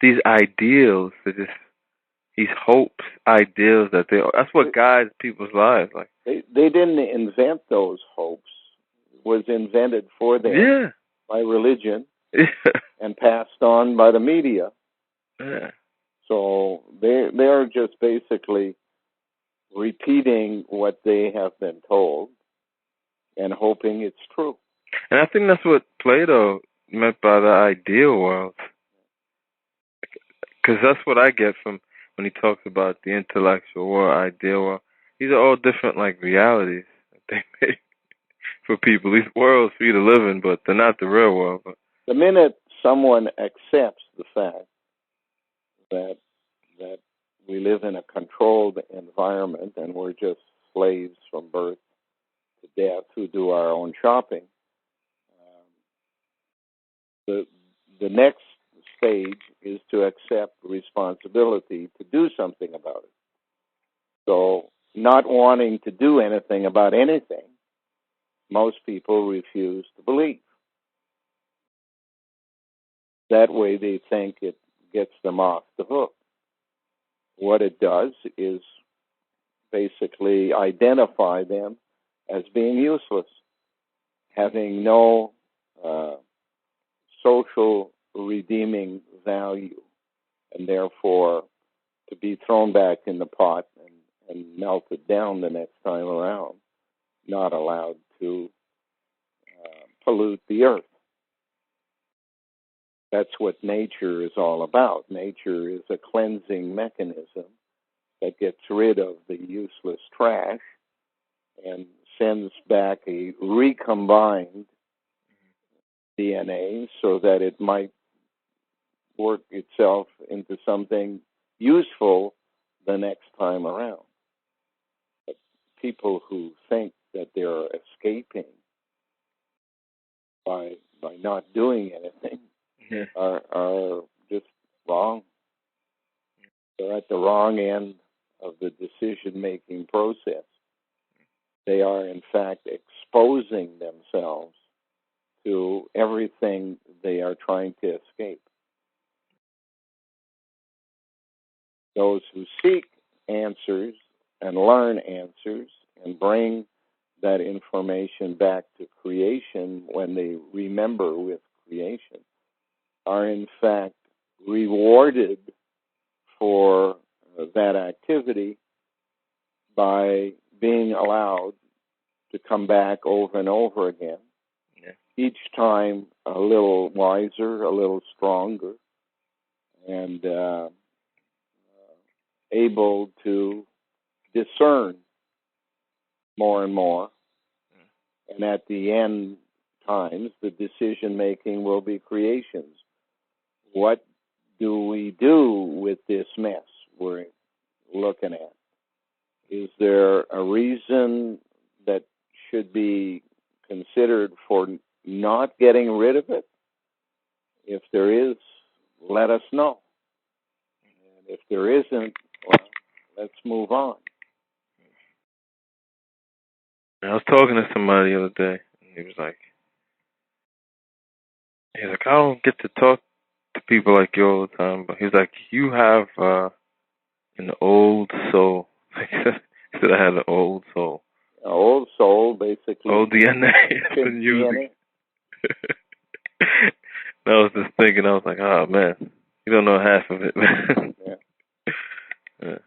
these ideals, these hopes, ideals that's what guides people's lives. Like they didn't invent those hopes. It was invented for them by religion and passed on by the media. Yeah. So they're just basically repeating what they have been told and hoping it's true. And I think that's what Plato meant by the ideal world. Because that's what I get from when he talks about the intellectual world, ideal world. These are all different, like, realities that they make for people. These worlds for you to live in, but they're not the real world. But the minute someone accepts the fact that we live in a controlled environment and we're just slaves from birth to death who do our own shopping, the next stage is to accept responsibility to do something about it. So not wanting to do anything about anything, most people refuse to believe. That way they think it gets them off the hook. What it does is basically identify them as being useless, having no social redeeming value, and therefore to be thrown back in the pot and melted down the next time around, not allowed to pollute the earth. That's what nature is all about. Nature is a cleansing mechanism that gets rid of the useless trash and sends back a recombined DNA so that it might work itself into something useful the next time around. But people who think that they're escaping by not doing anything are just wrong. They're at the wrong end of the decision-making process. They are, in fact, exposing themselves to everything they are trying to escape. Those who seek answers and learn answers and bring that information back to creation when they remember with creation are, in fact, rewarded for that activity by being allowed to come back over and over again, each time a little wiser, a little stronger, and able to discern more and more. And at the end times, the decision-making will be creations. What do we do with this mess we're looking at? Is there a reason that should be considered for not getting rid of it? If there is, let us know. And if there isn't, well, let's move on. I was talking to somebody the other day, and he was like, I don't get to talk to people like you all the time, but he's like, you have an old soul. He said I had an old soul. An old soul, basically. Old DNA. DNA. I was just thinking, I was like, oh man, you don't know half of it, man. Yeah.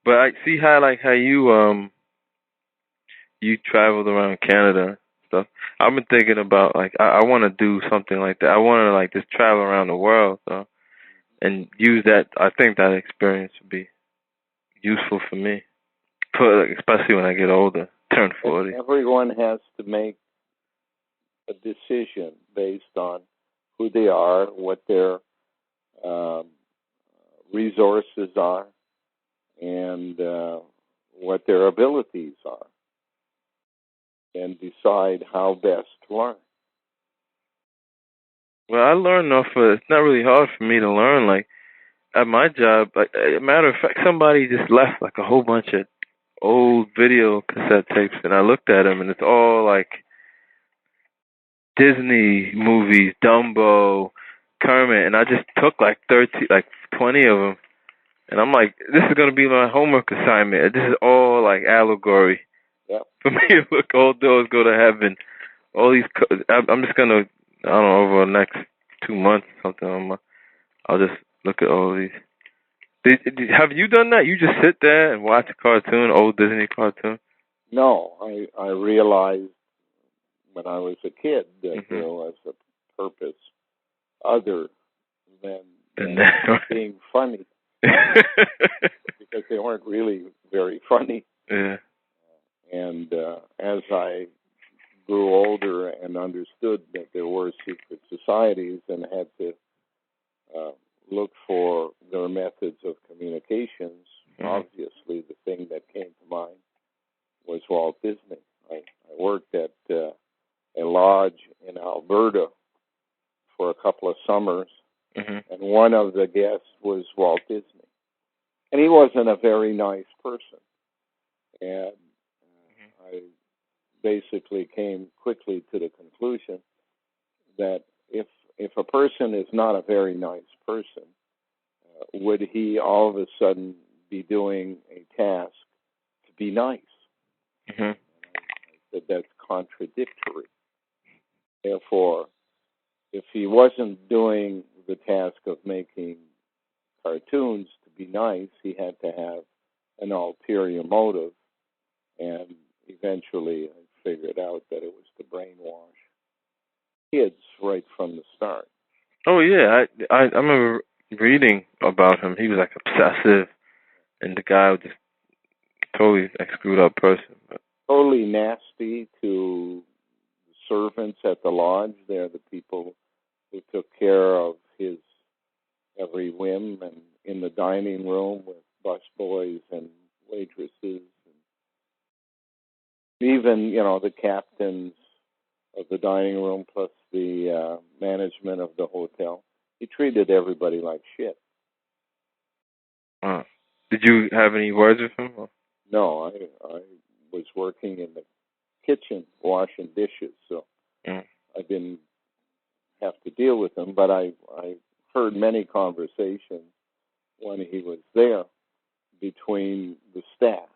But I see how you traveled around Canada and stuff. I've been thinking about I want to do something like that. I want to just travel around the world, and use that. I think that experience would be useful for me, especially when I get older, turn 40. Everyone has to make a decision based on who they are, what their resources are, and what their abilities are, and decide how best to learn. Well, I learn off it's not really hard for me to learn. Like, at my job, a matter of fact, somebody just left a whole bunch of old video cassette tapes, and I looked at them, and it's all Disney movies, Dumbo, Kermit, and I just took 20 of them, and I'm like, this is gonna be my homework assignment. This is all allegory. Yep. For me to look, all doors go to heaven. All these, I'm just gonna, I don't know, over the next 2 months or something, I'll just look at all these. Have you done that? You just sit there and watch a cartoon, old Disney cartoon? No, I realized when I was a kid that there was a purpose other than being funny. Because they weren't really very funny. Yeah. And as I grew older and understood that there were secret societies and had to look for their methods of communications, obviously the thing that came to mind was Walt Disney. I worked at a lodge in Alberta for a couple of summers, and one of the guests was Walt Disney. And he wasn't a very nice person. And I basically came quickly to the conclusion that if a person is not a very nice person, would he all of a sudden be doing a task to be nice? I said that's contradictory. Therefore, if he wasn't doing the task of making cartoons to be nice, he had to have an ulterior motive, and eventually I figured out that it was to brainwash kids right from the start. Oh yeah, I remember reading about him. He was obsessive, And the guy was just totally like screwed up person. But, totally nasty to the servants at the lodge. They're the people who took care of his every whim, and in the dining room with busboys and waitresses, and even, the captains of the dining room plus the management of the hotel. He treated everybody like shit. Did you have any words with him? Or? No, I was working in the kitchen washing dishes, so I didn't have to deal with him, but I heard many conversations when he was there between the staff,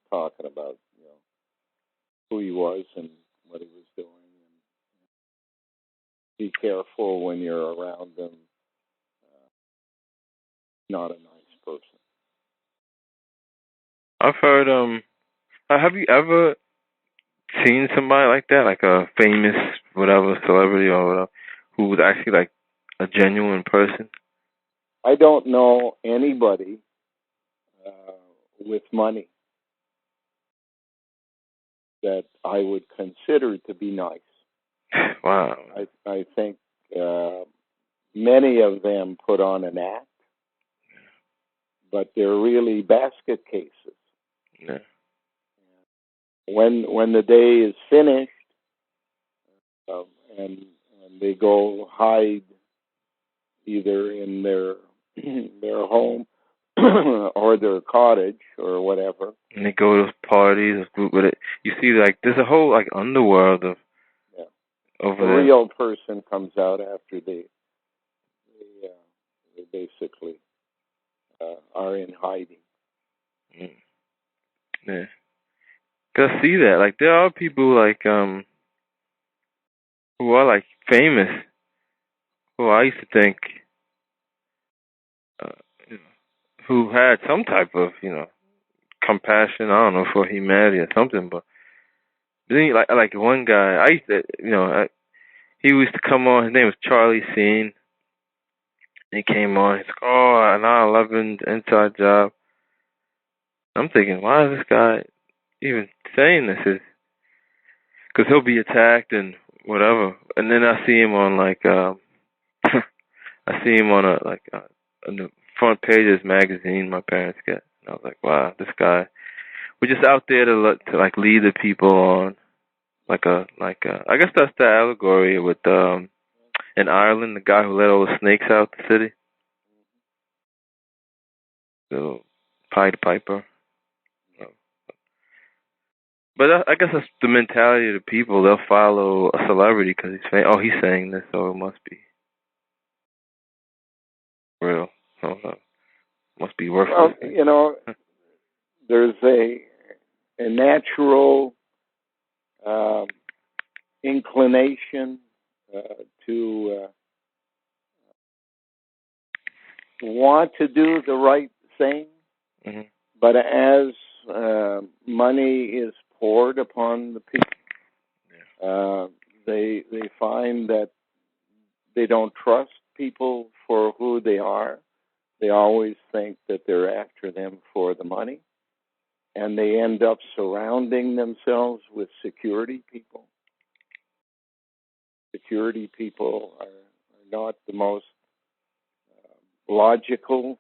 talking about who he was and what he was doing, and be careful when you're around him. Not a nice person. I've heard. Have you ever seen somebody like that, like a famous whatever celebrity or whatever, who was actually like a genuine person? I don't know anybody with money that I would consider to be nice. Wow. I think many of them put on an act, but they're really basket cases. Yeah. When the day is finished, and they go hide either in their home or their cottage or whatever. And they go to parties with it. You see, like there's a whole like underworld of over there. The real person comes out after they basically are in hiding. Yeah. 'Cause I see that. Like there are people like who are like famous, who I used to think who had some type of compassion. I don't know, for humanity or something. But then like one guy I used to he used to come on. His name was Charlie Scene. He came on. He's like, oh, an 9/11 inside job. I'm thinking, why is this guy even saying this? Because he'll be attacked and whatever. And then I see him on like I see him on on the front page of this magazine my parents get. And I was like, wow, this guy. We're just out there to like lead the people on, I guess that's the allegory with in Ireland, the guy who let all the snakes out the city. The Pied Piper. But I guess that's the mentality of the people. They'll follow a celebrity because he's saying, oh, he's saying this, so it must be real. So must be worthless. Well, there's a natural inclination to want to do the right thing, mm-hmm. But as money is poured upon the people, they find that they don't trust people for who they are. They always think that they're after them for the money, and they end up surrounding themselves with security people. Security people are not the most logical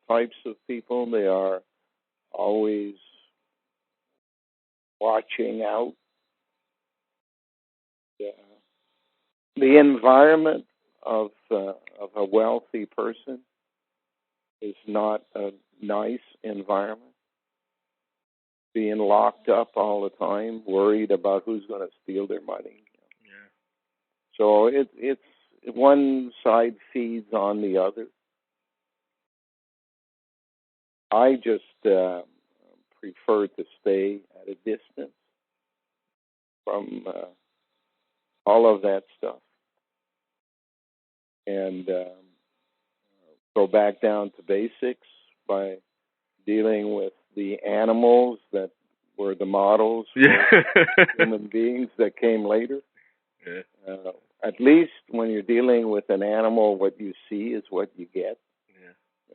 types of people. They are always watching out. The environment of a wealthy person is not a nice environment. Being locked up all the time, worried about who's going to steal their money. Yeah. So it's one side feeds on the other. I just prefer to stay at a distance from all of that stuff and go back down to basics by dealing with the animals that were the models for human beings that came later. Yeah. At least when you're dealing with an animal, what you see is what you get.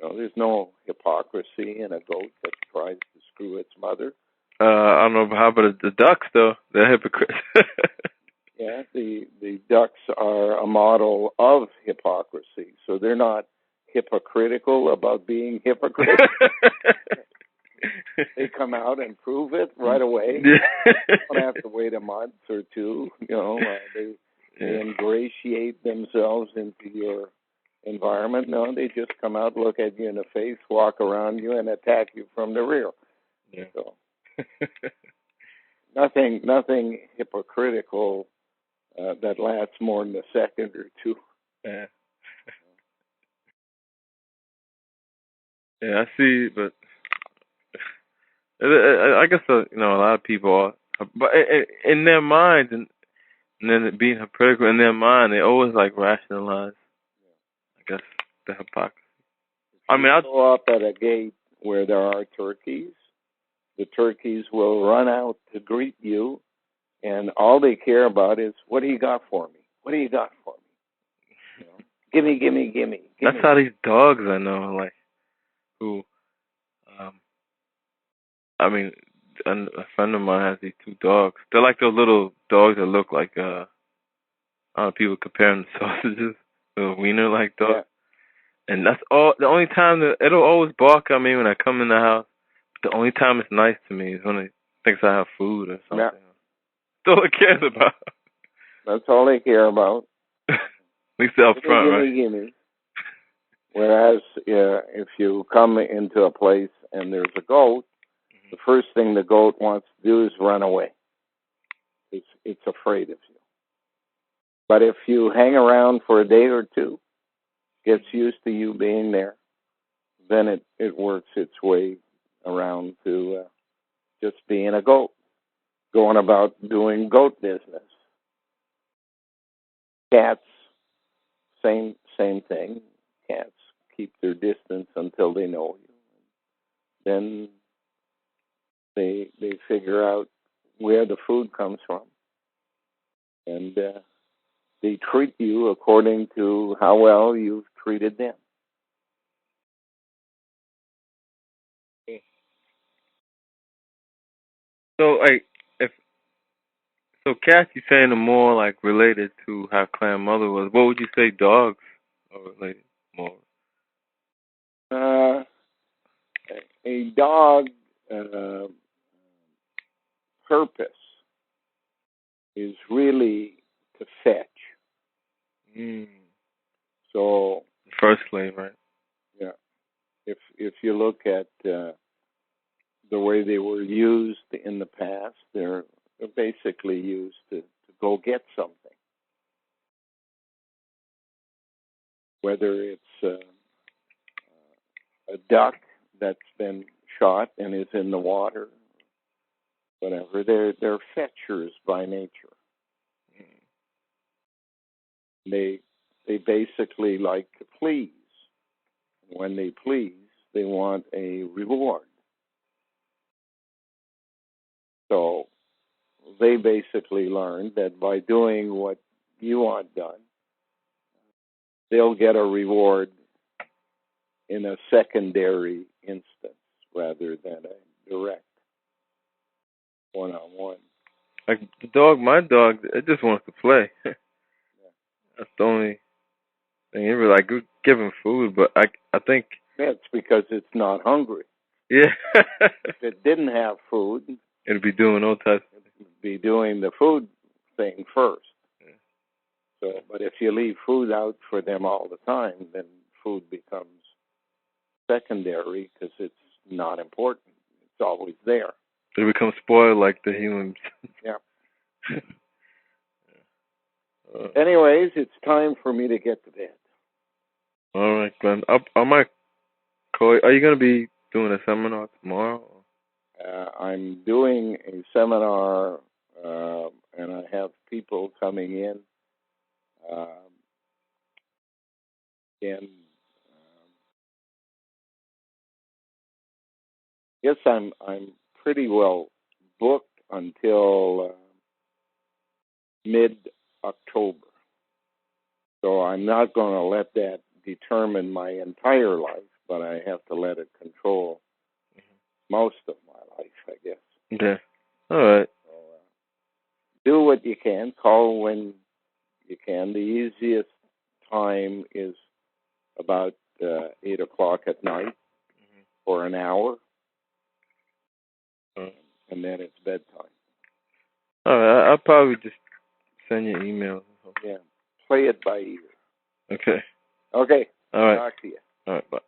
There's no hypocrisy in a goat that tries to screw its mother. I don't know how about the ducks though. They're hypocrites. Yeah, the ducks are a model of hypocrisy, so they're not hypocritical about being hypocrites. They come out and prove it right away. Yeah. You don't have to wait a month or two. They ingratiate themselves into your environment. No, they just come out, look at you in the face, walk around you, and attack you from the rear. Yeah. So nothing hypocritical that lasts more than a second or two. Yeah. Yeah, I see, but I guess a lot of people are, but in their minds, and then being hypocritical in their mind, they always like rationalize. I guess the hypocrisy. I mean, I'll go up at a gate where there are turkeys. The turkeys will run out to greet you, and all they care about is, what do you got for me? What do you got for me? Gimme. That's how these dogs I know, like, who, I mean, a friend of mine has these two dogs. They're like those little dogs that look like, I don't know, people compare them to sausages, little wiener-like dogs. Yeah. And that's all. The only time it'll always bark at me when I come in the house. But the only time it's nice to me is when it thinks I have food or something. Yeah. That's all it cares about. That's all they care about. At least up front, right? Gimme. Whereas if you come into a place and there's a goat, the first thing the goat wants to do is run away. It's afraid of you. But if you hang around for a day or two, gets used to you being there, then it works its way around to just being a goat, going about doing goat business. Cats, same thing. Cats keep their distance until they know you. Then they figure out where the food comes from, and they treat you according to how well you've treated them. So, like, cats, you're saying are more like related to how Clan Mother was. What would you say dogs are related more? A dog purpose is really to fetch. So the first slave, right? Yeah. If you look at the way they were used in the past, they're basically used to go get something. Whether it's a duck that's been shot and is in the water, whatever, they're fetchers by nature. They basically like to please. When they please, they want a reward. So they basically learned that by doing what you want done, they'll get a reward in a secondary instance rather than a direct one-on-one. Like my dog, it just wants to play. That's the only thing. It really, like, give him food, but I think it's because it's not hungry. Yeah. If it didn't have food, it'd be doing all types. It'd be doing the food thing first. Yeah. So, but if you leave food out for them all the time, then food becomes secondary because it's not important. It's always there. They become spoiled like the humans. Yeah. Anyways, it's time for me to get to bed. All right, Glenn. I might call you. Are you going to be doing a seminar tomorrow? I'm doing a seminar, and I have people coming in. And yes, I'm pretty well booked until mid-October. So I'm not going to let that determine my entire life, but I have to let it control most of my life, I guess. Okay. All right. So, do what you can. Call when you can. The easiest time is about 8 o'clock at night for an hour, and then it's bedtime. All right. I'll probably just send you emails. Yeah. Play it by ear. Okay. Okay. All right. Talk to you. All right. Bye.